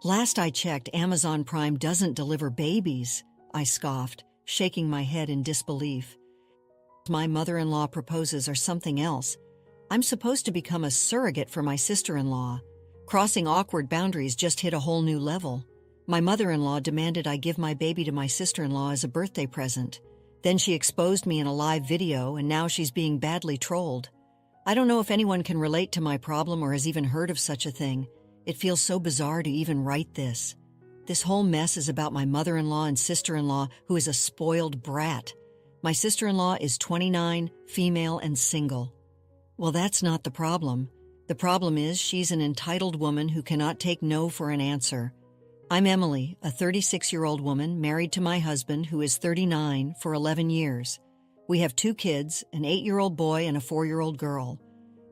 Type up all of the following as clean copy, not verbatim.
Last I checked, Amazon Prime doesn't deliver babies, I scoffed, shaking my head in disbelief. My mother-in-law proposes or something else. I'm supposed to become a surrogate for my sister-in-law. Crossing awkward boundaries just hit a whole new level. My mother-in-law demanded I give my baby to my sister-in-law as a birthday present. Then she exposed me in a live video, and now she's being badly trolled. I don't know if anyone can relate to my problem or has even heard of such a thing. It feels so bizarre to even write this. This whole mess is about my mother-in-law and sister-in-law, who is a spoiled brat. My sister-in-law is 29, female, and single. Well, that's not the problem. The problem is she's an entitled woman who cannot take no for an answer. I'm Emily, a 36-year-old woman married to my husband, who is 39, for 11 years. We have 2 kids, an 8-year-old boy and a 4-year-old girl.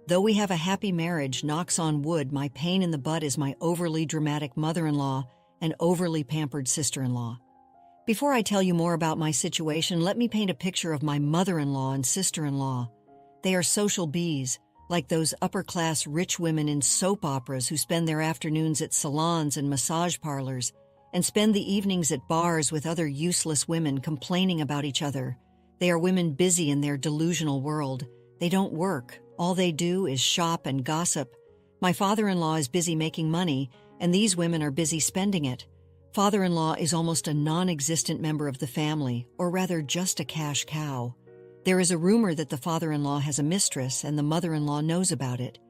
Though we have a happy marriage, knocks on wood, my pain in the butt is my overly dramatic mother-in-law and overly pampered sister-in-law. Before I tell you more about my situation, let me paint a picture of my mother-in-law and sister-in-law. They are social bees, like those upper-class rich women in soap operas who spend their afternoons at salons and massage parlors and spend the evenings at bars with other useless women complaining about each other. They are women busy in their delusional world. They don't work. All they do is shop and gossip. My father-in-law is busy making money, and these women are busy spending it. Father-in-law is almost a non-existent member of the family, or rather just a cash cow. There is a rumor that the father-in-law has a mistress and the mother-in-law knows about it.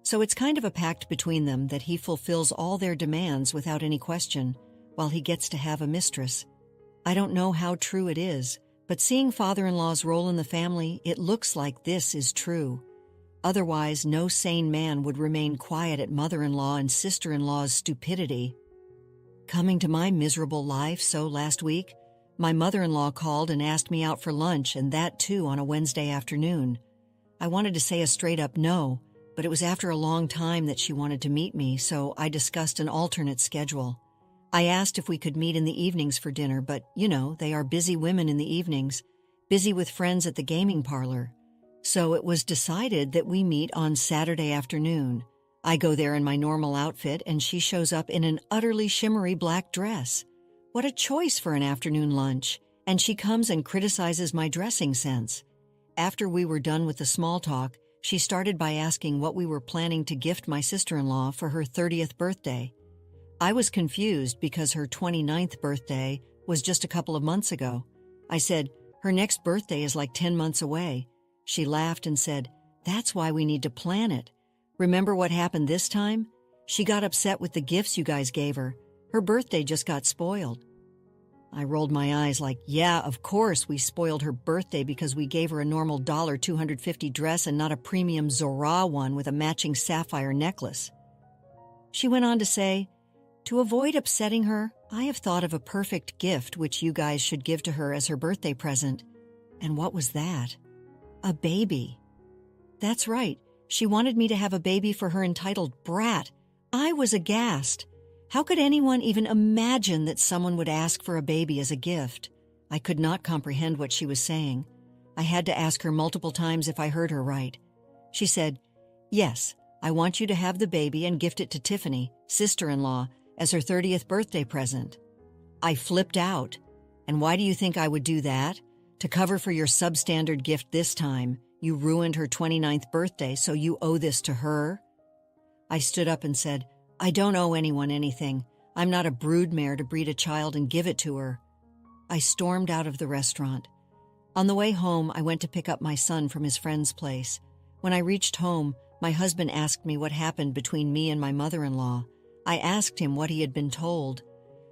So it's kind of a pact between them that he fulfills all their demands without any question, while he gets to have a mistress. I don't know how true it is, but seeing father-in-law's role in the family, it looks like this is true. Otherwise, no sane man would remain quiet at mother-in-law and sister-in-law's stupidity. Coming to my miserable life, so last week, my mother-in-law called and asked me out for lunch, and that too on a Wednesday afternoon. I wanted to say a straight-up no, but it was after a long time that she wanted to meet me, so I discussed an alternate schedule. I asked if we could meet in the evenings for dinner, but, they are busy women in the evenings, busy with friends at the gaming parlor. So it was decided that we meet on Saturday afternoon. I go there in my normal outfit, and she shows up in an utterly shimmery black dress. What a choice for an afternoon lunch. And she comes and criticizes my dressing sense. After we were done with the small talk, she started by asking what we were planning to gift my sister-in-law for her 30th birthday. I was confused because her 29th birthday was just a couple of months ago. I said, her next birthday is like 10 months away. She laughed and said, that's why we need to plan it. Remember what happened this time? She got upset with the gifts you guys gave her. Her birthday just got spoiled. I rolled my eyes like, yeah, of course we spoiled her birthday because we gave her a normal $250 dress and not a premium Zora one with a matching sapphire necklace. She went on to say, to avoid upsetting her, I have thought of a perfect gift which you guys should give to her as her birthday present. And what was that? A baby. That's right. She wanted me to have a baby for her entitled brat. I was aghast. How could anyone even imagine that someone would ask for a baby as a gift? I could not comprehend what she was saying. I had to ask her multiple times if I heard her right. She said, yes, I want you to have the baby and gift it to Tiffany, sister-in-law, as her 30th birthday present. I flipped out. And why do you think I would do that? To cover for your substandard gift this time, you ruined her 29th birthday, so you owe this to her? I stood up and said, I don't owe anyone anything. I'm not a broodmare to breed a child and give it to her. I stormed out of the restaurant. On the way home, I went to pick up my son from his friend's place. When I reached home, my husband asked me what happened between me and my mother-in-law. I asked him what he had been told.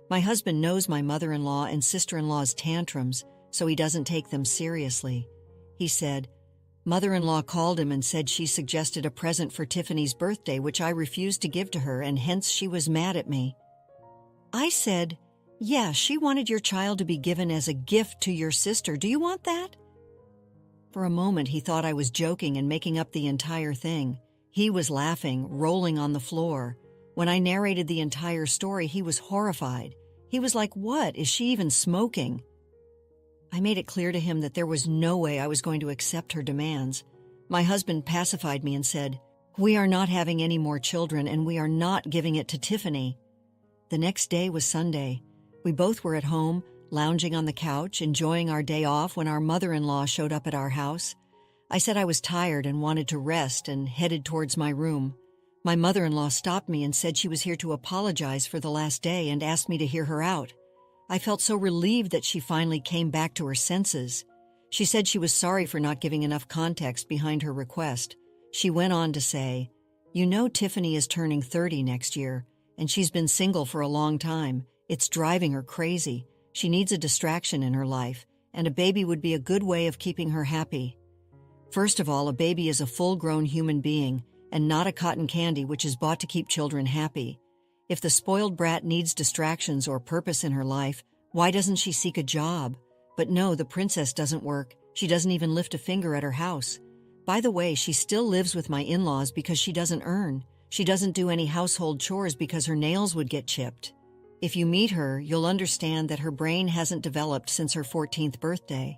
My husband knows my mother-in-law and sister-in-law's tantrums, so he doesn't take them seriously. He said, mother-in-law called him and said she suggested a present for Tiffany's birthday, which I refused to give to her, and hence she was mad at me. I said, yeah, she wanted your child to be given as a gift to your sister. Do you want that? For a moment, he thought I was joking and making up the entire thing. He was laughing, rolling on the floor. When I narrated the entire story, he was horrified. He was like, what? Is she even smoking? I made it clear to him that there was no way I was going to accept her demands. My husband pacified me and said, we are not having any more children and we are not giving it to Tiffany. The next day was Sunday. We both were at home, lounging on the couch, enjoying our day off when our mother-in-law showed up at our house. I said I was tired and wanted to rest and headed towards my room. My mother-in-law stopped me and said she was here to apologize for the last day and asked me to hear her out. I felt so relieved that she finally came back to her senses. She said she was sorry for not giving enough context behind her request. She went on to say, "You know Tiffany is turning 30 next year, and she's been single for a long time. It's driving her crazy. She needs a distraction in her life, and a baby would be a good way of keeping her happy. First of all, a baby is a full-grown human being, and not a cotton candy which is bought to keep children happy. If the spoiled brat needs distractions or purpose in her life, why doesn't she seek a job? But no, the princess doesn't work. She doesn't even lift a finger at her house. By the way, she still lives with my in-laws because she doesn't earn. She doesn't do any household chores because her nails would get chipped. If you meet her, you'll understand that her brain hasn't developed since her 14th birthday.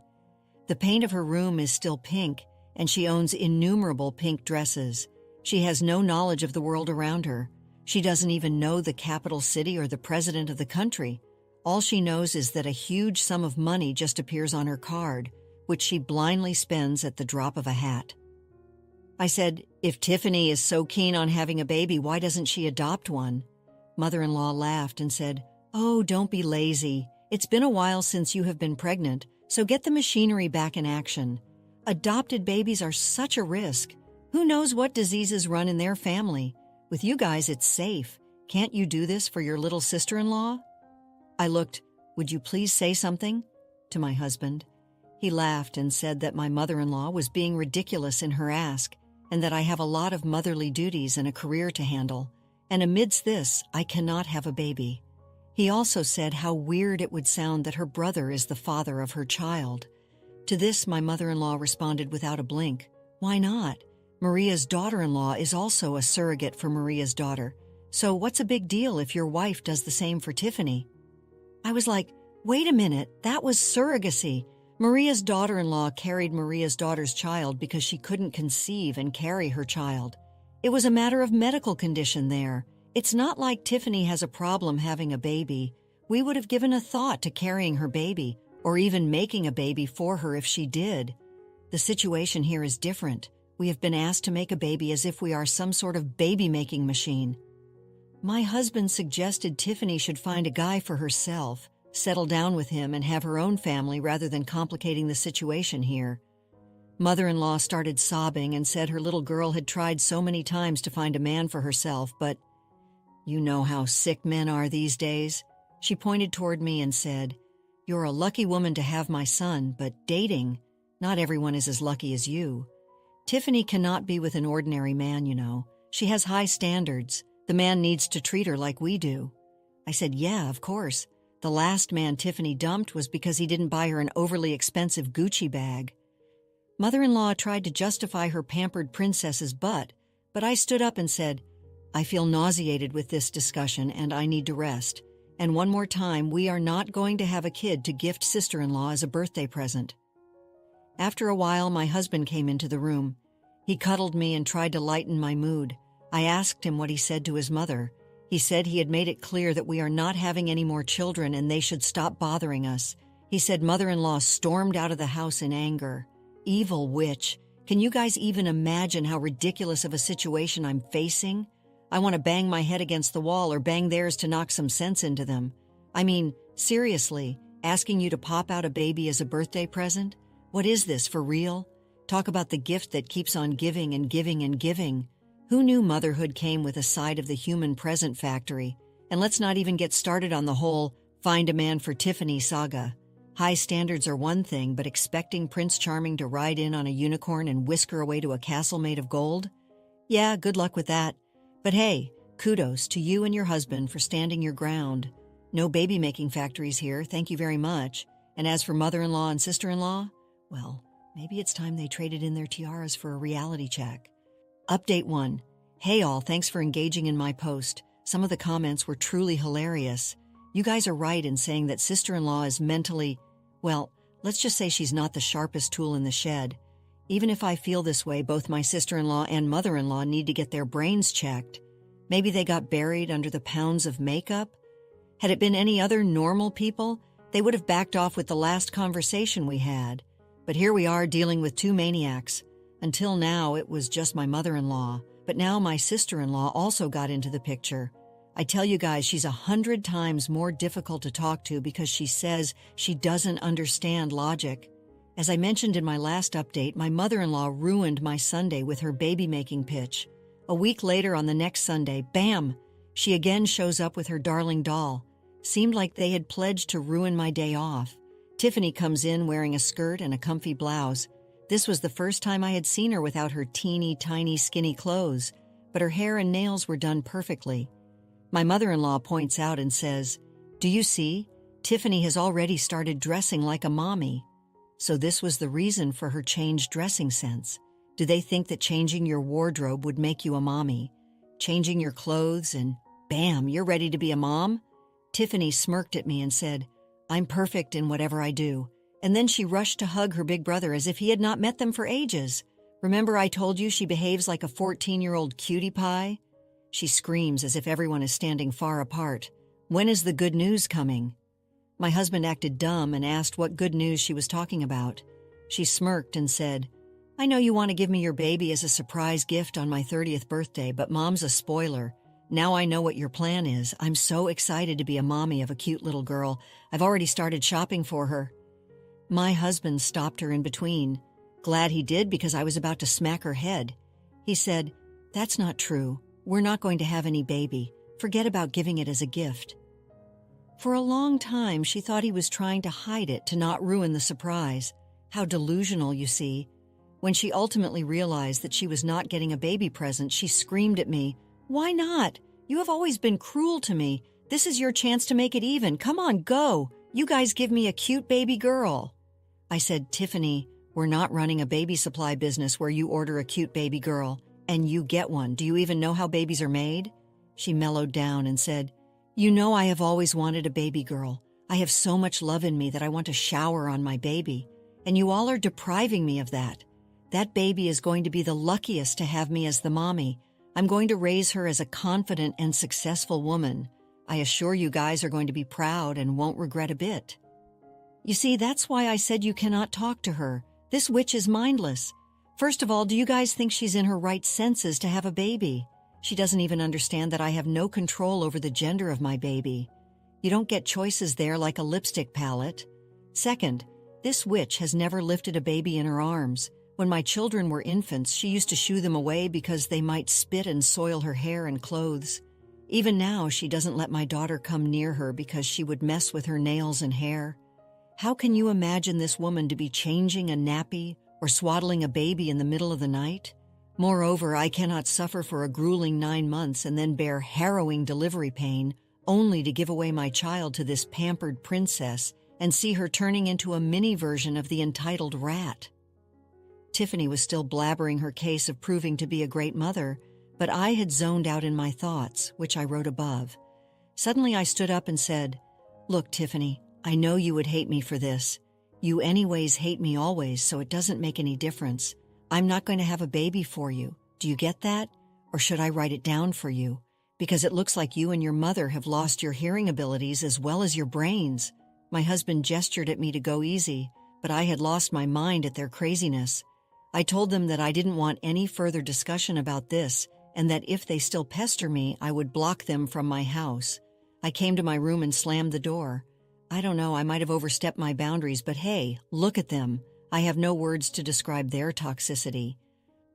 The paint of her room is still pink, and she owns innumerable pink dresses. She has no knowledge of the world around her. She doesn't even know the capital city or the president of the country. All she knows is that a huge sum of money just appears on her card, which she blindly spends at the drop of a hat." I said, "If Tiffany is so keen on having a baby, why doesn't she adopt one?" Mother-in-law laughed and said, "Oh, don't be lazy. It's been a while since you have been pregnant, so get the machinery back in action. Adopted babies are such a risk. Who knows what diseases run in their family? With you guys, it's safe. Can't you do this for your little sister-in-law?" I looked, "Would you please say something?" to my husband. He laughed and said that my mother-in-law was being ridiculous in her ask, and that I have a lot of motherly duties and a career to handle, and amidst this, I cannot have a baby. He also said how weird it would sound that her brother is the father of her child. To this, my mother-in-law responded without a blink, "Why not? Maria's daughter-in-law is also a surrogate for Maria's daughter, so what's a big deal if your wife does the same for Tiffany?" I was like, wait a minute, that was surrogacy. Maria's daughter-in-law carried Maria's daughter's child because she couldn't conceive and carry her child. It was a matter of medical condition there. It's not like Tiffany has a problem having a baby. We would have given a thought to carrying her baby, or even making a baby for her if she did. The situation here is different. We have been asked to make a baby as if we are some sort of baby-making machine. My husband suggested Tiffany should find a guy for herself, settle down with him, and have her own family rather than complicating the situation here. Mother-in-law started sobbing and said her little girl had tried so many times to find a man for herself, but you know how sick men are these days. She pointed toward me and said, "You're a lucky woman to have my son, but dating, not everyone is as lucky as you. Tiffany cannot be with an ordinary man, you know. She has high standards. The man needs to treat her like we do." I said, "Yeah, of course. The last man Tiffany dumped was because he didn't buy her an overly expensive Gucci bag." Mother-in-law tried to justify her pampered princess's butt, but I stood up and said, "I feel nauseated with this discussion and I need to rest. And one more time, we are not going to have a kid to gift sister-in-law as a birthday present." After a while, my husband came into the room. He cuddled me and tried to lighten my mood. I asked him what he said to his mother. He said he had made it clear that we are not having any more children and they should stop bothering us. He said mother-in-law stormed out of the house in anger. Evil witch. Can you guys even imagine how ridiculous of a situation I'm facing? I want to bang my head against the wall or bang theirs to knock some sense into them. I mean, seriously, asking you to pop out a baby as a birthday present? What is this, for real? Talk about the gift that keeps on giving and giving and giving. Who knew motherhood came with a side of the human present factory? And let's not even get started on the whole find a man for Tiffany saga. High standards are one thing, but expecting Prince Charming to ride in on a unicorn and whisk her away to a castle made of gold? Yeah, good luck with that. But hey, kudos to you and your husband for standing your ground. No baby-making factories here, thank you very much. And as for mother-in-law and sister-in-law, well, maybe it's time they traded in their tiaras for a reality check. Update 1. Hey all, thanks for engaging in my post. Some of the comments were truly hilarious. You guys are right in saying that sister-in-law is mentally, well, let's just say she's not the sharpest tool in the shed. Even if I feel this way, both my sister-in-law and mother-in-law need to get their brains checked. Maybe they got buried under the pounds of makeup. Had it been any other normal people, they would have backed off with the last conversation we had. But here we are dealing with two maniacs. Until now, it was just my mother-in-law, but now my sister-in-law also got into the picture. I tell you guys, she's 100 times more difficult to talk to because she says she doesn't understand logic. As I mentioned in my last update, my mother-in-law ruined my Sunday with her baby-making pitch. A week later on the next Sunday, bam! She again shows up with her darling doll. Seemed like they had pledged to ruin my day off. Tiffany comes in wearing a skirt and a comfy blouse. This was the first time I had seen her without her teeny tiny skinny clothes, but her hair and nails were done perfectly. My mother-in-law points out and says, "Do you see? Tiffany has already started dressing like a mommy." So this was the reason for her changed dressing sense. Do they think that changing your wardrobe would make you a mommy? Changing your clothes and bam, you're ready to be a mom? Tiffany smirked at me and said, "I'm perfect in whatever I do." And then she rushed to hug her big brother as if he had not met them for ages. Remember I told you she behaves like a 14-year-old cutie pie? She screams as if everyone is standing far apart. When is the good news coming? My husband acted dumb and asked what good news she was talking about. She smirked and said, "I know you want to give me your baby as a surprise gift on my 30th birthday, but Mom's a spoiler. Now I know what your plan is. I'm so excited to be a mommy of a cute little girl. I've already started shopping for her." My husband stopped her in between. Glad he did because I was about to smack her head. He said, "That's not true. We're not going to have any baby. Forget about giving it as a gift." For a long time, she thought he was trying to hide it to not ruin the surprise. How delusional, you see. When she ultimately realized that she was not getting a baby present, she screamed at me, "Why not? You have always been cruel to me. This is your chance to make it even. Come on, go. You guys give me a cute baby girl." I said, "Tiffany, we're not running a baby supply business where you order a cute baby girl and you get one. Do you even know how babies are made?" She mellowed down and said, "You know I have always wanted a baby girl. I have so much love in me that I want to shower on my baby. And you all are depriving me of that. That baby is going to be the luckiest to have me as the mommy. I'm going to raise her as a confident and successful woman. I assure you guys are going to be proud and won't regret a bit." You see, that's why I said you cannot talk to her. This witch is mindless. First of all, do you guys think she's in her right senses to have a baby? She doesn't even understand that I have no control over the gender of my baby. You don't get choices there like a lipstick palette. Second, this witch has never lifted a baby in her arms. When my children were infants, she used to shoo them away because they might spit and soil her hair and clothes. Even now, she doesn't let my daughter come near her because she would mess with her nails and hair. How can you imagine this woman to be changing a nappy or swaddling a baby in the middle of the night? Moreover, I cannot suffer for a grueling 9 months and then bear harrowing delivery pain only to give away my child to this pampered princess and see her turning into a mini version of the entitled rat. Tiffany was still blabbering her case of proving to be a great mother, but I had zoned out in my thoughts, which I wrote above. Suddenly I stood up and said, "Look, Tiffany, I know you would hate me for this. You anyways hate me always, so it doesn't make any difference. I'm not going to have a baby for you. Do you get that? Or should I write it down for you? Because it looks like you and your mother have lost your hearing abilities as well as your brains." My husband gestured at me to go easy, but I had lost my mind at their craziness. I told them that I didn't want any further discussion about this, and that if they still pester me, I would block them from my house. I came to my room and slammed the door. I don't know, I might have overstepped my boundaries, but hey, look at them. I have no words to describe their toxicity.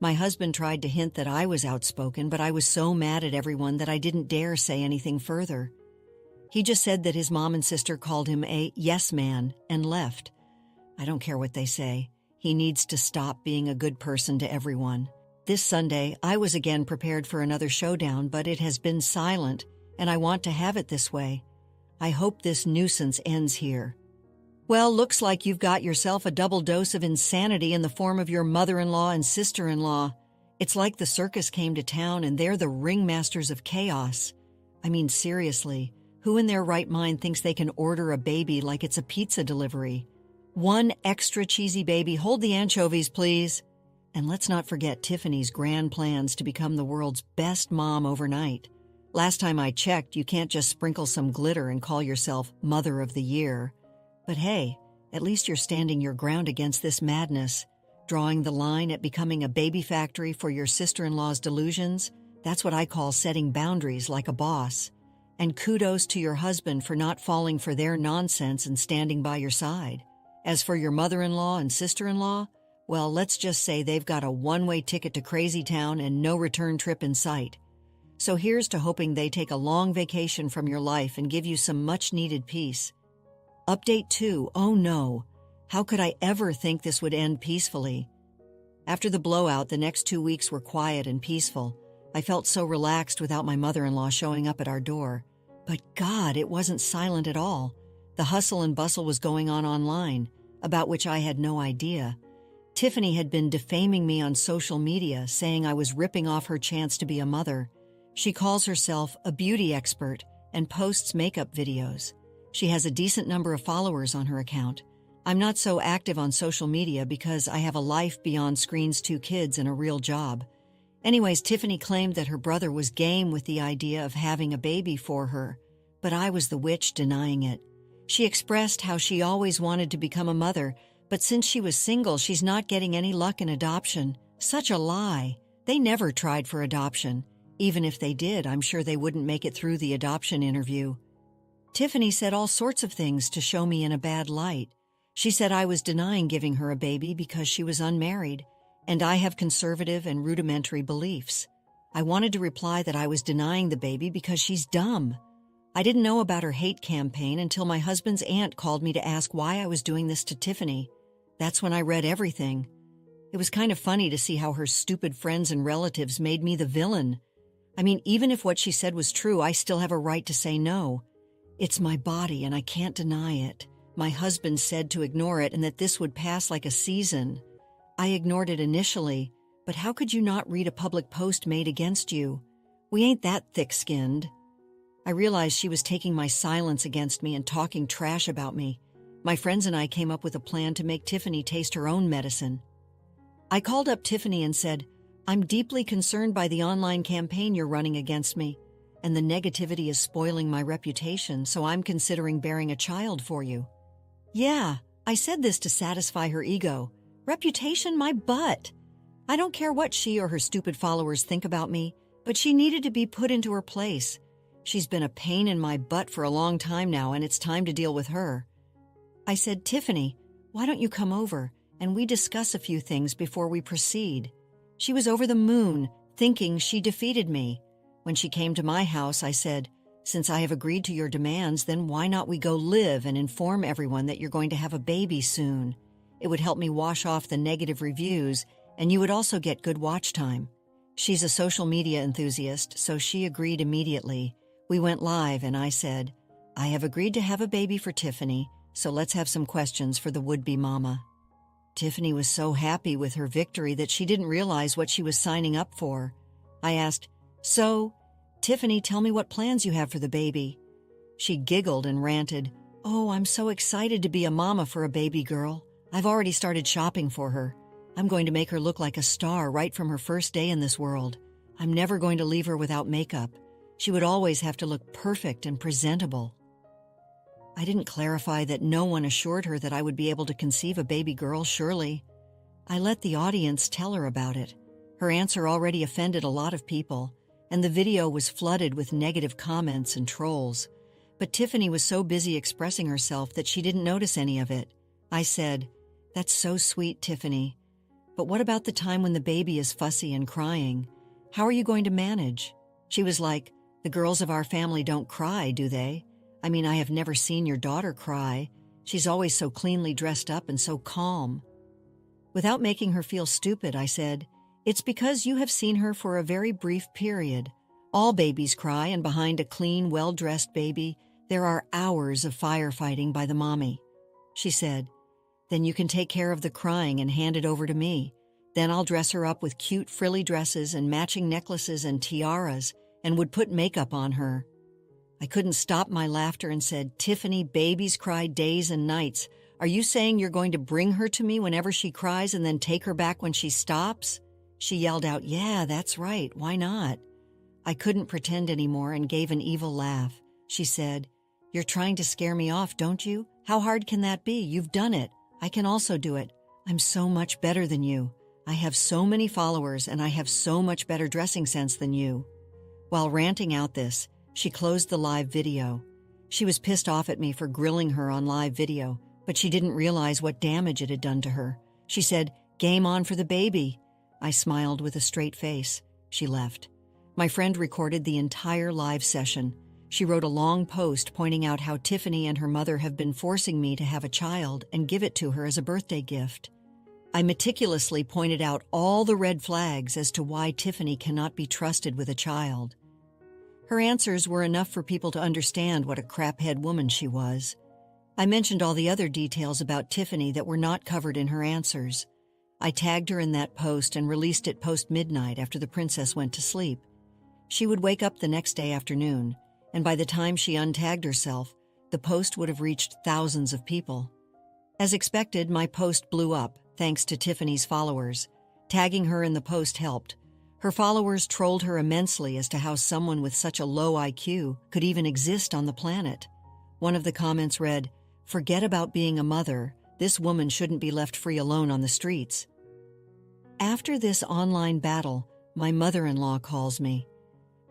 My husband tried to hint that I was outspoken, but I was so mad at everyone that I didn't dare say anything further. He just said that his mom and sister called him a yes man and left. I don't care what they say. He needs to stop being a good person to everyone. This Sunday, I was again prepared for another showdown, but it has been silent, and I want to have it this way. I hope this nuisance ends here. Well, looks like you've got yourself a double dose of insanity in the form of your mother-in-law and sister-in-law. It's like the circus came to town and they're the ringmasters of chaos. I mean, seriously, who in their right mind thinks they can order a baby like it's a pizza delivery? One extra cheesy baby, hold the anchovies, please. And let's not forget Tiffany's grand plans to become the world's best mom overnight. Last time I checked, you can't just sprinkle some glitter and call yourself Mother of the Year. But hey, at least you're standing your ground against this madness. Drawing the line at becoming a baby factory for your sister-in-law's delusions, that's what I call setting boundaries like a boss. And kudos to your husband for not falling for their nonsense and standing by your side. As for your mother-in-law and sister-in-law, well, let's just say they've got a one-way ticket to Crazy Town and no return trip in sight. So here's to hoping they take a long vacation from your life and give you some much-needed peace. Update 2. Oh no. How could I ever think this would end peacefully? After the blowout, the next 2 weeks were quiet and peaceful. I felt so relaxed without my mother-in-law showing up at our door. But God, it wasn't silent at all. The hustle and bustle was going on online, about which I had no idea. Tiffany had been defaming me on social media, saying I was ripping off her chance to be a mother. She calls herself a beauty expert and posts makeup videos. She has a decent number of followers on her account. I'm not so active on social media because I have a life beyond screens, 2 kids, and a real job. Anyways, Tiffany claimed that her brother was game with the idea of having a baby for her, but I was the witch denying it. She expressed how she always wanted to become a mother, but since she was single, she's not getting any luck in adoption. Such a lie. They never tried for adoption. Even if they did, I'm sure they wouldn't make it through the adoption interview. Tiffany said all sorts of things to show me in a bad light. She said I was denying giving her a baby because she was unmarried, and I have conservative and rudimentary beliefs. I wanted to reply that I was denying the baby because she's dumb. I didn't know about her hate campaign until my husband's aunt called me to ask why I was doing this to Tiffany. That's when I read everything. It was kind of funny to see how her stupid friends and relatives made me the villain. I mean, even if what she said was true, I still have a right to say no. It's my body and I can't deny it. My husband said to ignore it and that this would pass like a season. I ignored it initially, but how could you not read a public post made against you? We ain't that thick-skinned. I realized she was taking my silence against me and talking trash about me. My friends and I came up with a plan to make Tiffany taste her own medicine. I called up Tiffany and said, I'm deeply concerned by the online campaign you're running against me, and the negativity is spoiling my reputation, so I'm considering bearing a child for you. Yeah, I said this to satisfy her ego. Reputation, my butt. I don't care what she or her stupid followers think about me, but she needed to be put into her place. She's been a pain in my butt for a long time now, and it's time to deal with her. I said, Tiffany, why don't you come over, and we discuss a few things before we proceed. She was over the moon, thinking she defeated me. When she came to my house, I said, since I have agreed to your demands, then why not we go live and inform everyone that you're going to have a baby soon? It would help me wash off the negative reviews, and you would also get good watch time. She's a social media enthusiast, so she agreed immediately. We went live, and I said, I have agreed to have a baby for Tiffany, so let's have some questions for the would-be mama. Tiffany was so happy with her victory that she didn't realize what she was signing up for. I asked, So, Tiffany, tell me what plans you have for the baby. She giggled and ranted, Oh, I'm so excited to be a mama for a baby girl. I've already started shopping for her. I'm going to make her look like a star right from her first day in this world. I'm never going to leave her without makeup. She would always have to look perfect and presentable. I didn't clarify that no one assured her that I would be able to conceive a baby girl, surely. I let the audience tell her about it. Her answer already offended a lot of people, and the video was flooded with negative comments and trolls. But Tiffany was so busy expressing herself that she didn't notice any of it. I said, That's so sweet, Tiffany. But what about the time when the baby is fussy and crying? How are you going to manage? She was like, The girls of our family don't cry, do they? I mean, I have never seen your daughter cry. She's always so cleanly dressed up and so calm. Without making her feel stupid, I said, It's because you have seen her for a very brief period. All babies cry, and behind a clean, well-dressed baby, there are hours of firefighting by the mommy. She said, Then you can take care of the crying and hand it over to me. Then I'll dress her up with cute frilly dresses and matching necklaces and tiaras, and would put makeup on her. I couldn't stop my laughter and said, Tiffany, babies cry days and nights. Are you saying you're going to bring her to me whenever she cries and then take her back when she stops? She yelled out, Yeah, that's right. Why not? I couldn't pretend anymore and gave an evil laugh. She said, "You're trying to scare me off, don't you? How hard can that be? You've done it. I can also do it. I'm so much better than you. I have so many followers and I have so much better dressing sense than you." While ranting out this, she closed the live video. She was pissed off at me for grilling her on live video, but she didn't realize what damage it had done to her. She said, "Game on for the baby." I smiled with a straight face. She left. My friend recorded the entire live session. She wrote a long post pointing out how Tiffany and her mother have been forcing me to have a child and give it to her as a birthday gift. I meticulously pointed out all the red flags as to why Tiffany cannot be trusted with a child. Her answers were enough for people to understand what a craphead woman she was. I mentioned all the other details about Tiffany that were not covered in her answers. I tagged her in that post and released it post-midnight after the princess went to sleep. She would wake up the next day afternoon, and by the time she untagged herself, the post would have reached thousands of people. As expected, my post blew up, thanks to Tiffany's followers. Tagging her in the post helped. Her followers trolled her immensely as to how someone with such a low IQ could even exist on the planet. One of the comments read, "Forget about being a mother. This woman shouldn't be left free alone on the streets." After this online battle, my mother-in-law calls me.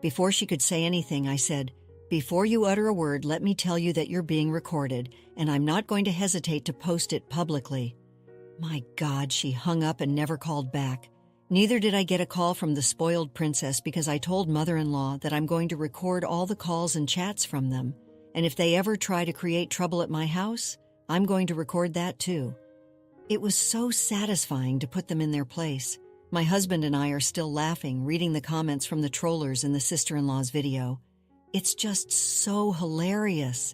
Before she could say anything, I said, "Before you utter a word, let me tell you that you're being recorded, and I'm not going to hesitate to post it publicly." My God, she hung up and never called back. Neither did I get a call from the spoiled princess because I told mother-in-law that I'm going to record all the calls and chats from them, and if they ever try to create trouble at my house, I'm going to record that too. It was so satisfying to put them in their place. My husband and I are still laughing, reading the comments from the trollers in the sister-in-law's video. It's just so hilarious.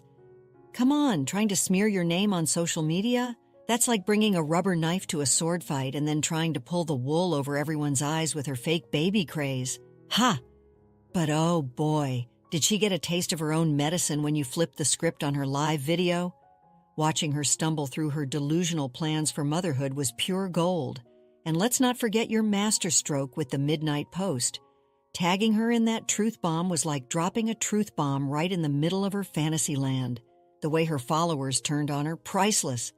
Come on, trying to smear your name on social media? That's like bringing a rubber knife to a sword fight and then trying to pull the wool over everyone's eyes with her fake baby craze. Ha! But oh boy, did she get a taste of her own medicine when you flipped the script on her live video? Watching her stumble through her delusional plans for motherhood was pure gold. And let's not forget your masterstroke with the midnight post. Tagging her in that truth bomb was like dropping a truth bomb right in the middle of her fantasy land. The way her followers turned on her, priceless.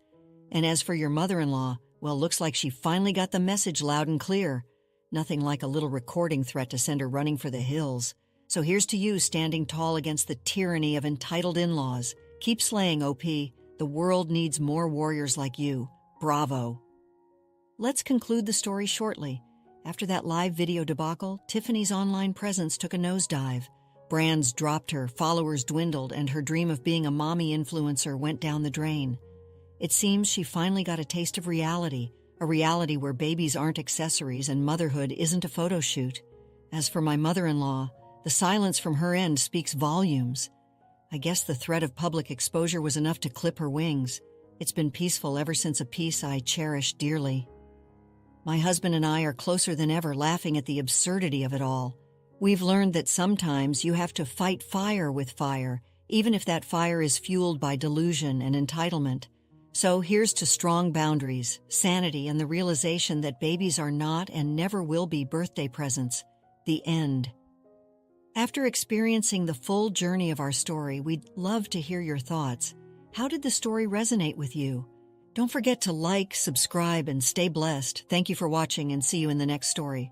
And as for your mother-in-law, well, looks like she finally got the message loud and clear. Nothing like a little recording threat to send her running for the hills. So here's to you standing tall against the tyranny of entitled in-laws. Keep slaying, OP. The world needs more warriors like you. Bravo. Let's conclude the story shortly. After that live video debacle, Tiffany's online presence took a nosedive. Brands dropped her, followers dwindled, and her dream of being a mommy influencer went down the drain. It seems she finally got a taste of reality, a reality where babies aren't accessories and motherhood isn't a photo shoot. As for my mother-in-law, the silence from her end speaks volumes. I guess the threat of public exposure was enough to clip her wings. It's been peaceful ever since, a peace I cherish dearly. My husband and I are closer than ever, laughing at the absurdity of it all. We've learned that sometimes you have to fight fire with fire, even if that fire is fueled by delusion and entitlement. So here's to strong boundaries, sanity, and the realization that babies are not and never will be birthday presents. The end. After experiencing the full journey of our story, we'd love to hear your thoughts. How did the story resonate with you? Don't forget to like, subscribe, and stay blessed. Thank you for watching, and see you in the next story.